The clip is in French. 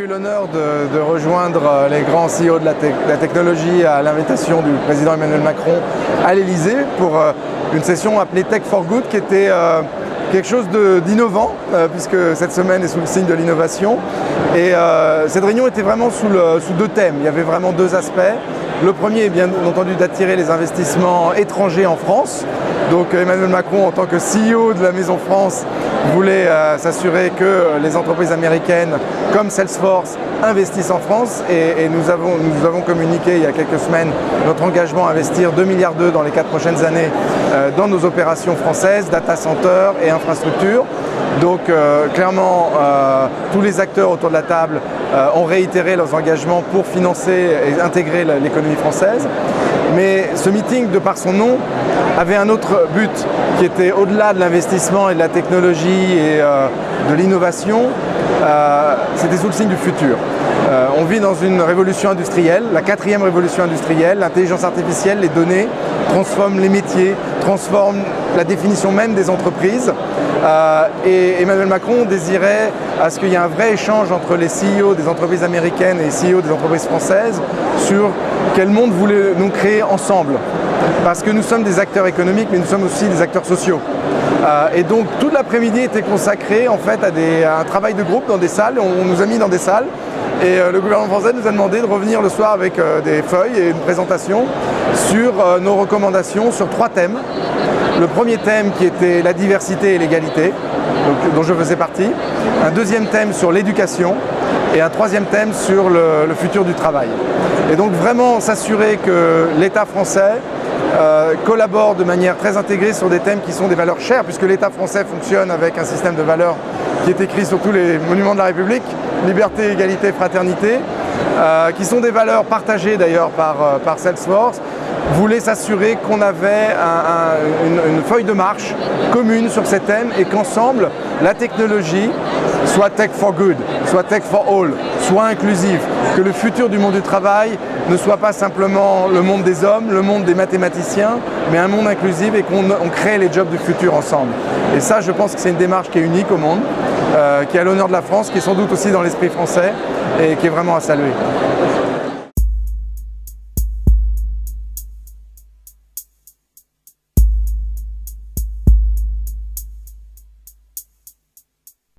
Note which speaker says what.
Speaker 1: eu l'honneur de rejoindre les grands CEO de la technologie à l'invitation du président Emmanuel Macron à l'Elysée pour une session appelée Tech for Good qui était quelque chose d'innovant puisque cette semaine est sous le signe de l'innovation. Et cette réunion était vraiment sous deux thèmes. Il y avait vraiment deux aspects. Le premier est bien entendu d'attirer les investissements étrangers en France. Donc Emmanuel Macron, en tant que CEO de la Maison France, voulait s'assurer que les entreprises américaines comme Salesforce investissent en France et nous avons communiqué il y a quelques semaines notre engagement à investir 2,2 milliards dans les 4 prochaines années dans nos opérations françaises, data center et infrastructures. Donc clairement, tous les acteurs autour de la table ont réitéré leurs engagements pour financer et intégrer l'économie française. Mais ce meeting, de par son nom, avait un autre but qui était au-delà de l'investissement et de la technologie et de l'innovation, c'était sous le signe du futur. On vit dans une révolution industrielle, la 4e révolution industrielle. L'intelligence artificielle, les données transforment les métiers, transforment la définition même des entreprises. Et Emmanuel Macron désirait à ce qu'il y ait un vrai échange entre les CEO des entreprises américaines et les CEO des entreprises françaises sur quel monde voulons-nous créer ensemble. Parce que nous sommes des acteurs économiques, mais nous sommes aussi des acteurs sociaux. Et donc toute l'après-midi était consacré en fait à un travail de groupe dans des salles. On nous a mis dans des salles et le gouvernement français nous a demandé de revenir le soir avec des feuilles et une présentation sur nos recommandations sur 3 thèmes. Le premier thème qui était la diversité et l'égalité, dont je faisais partie. Un deuxième thème sur l'éducation et un troisième thème sur le futur du travail. Et donc vraiment s'assurer que l'État français collabore de manière très intégrée sur des thèmes qui sont des valeurs chères, puisque l'État français fonctionne avec un système de valeurs qui est écrit sur tous les monuments de la République, liberté, égalité, fraternité, qui sont des valeurs partagées d'ailleurs par Salesforce, voulait s'assurer qu'on avait une feuille de marche commune sur ces thèmes et qu'ensemble, la technologie soit tech for good, soit tech for all, soit inclusive, que le futur du monde du travail ne soit pas simplement le monde des hommes, le monde des mathématiciens, mais un monde inclusif et qu'on crée les jobs du futur ensemble. Et ça, je pense que c'est une démarche qui est unique au monde, qui est à l'honneur de la France, qui est sans doute aussi dans l'esprit français et qui est vraiment à saluer.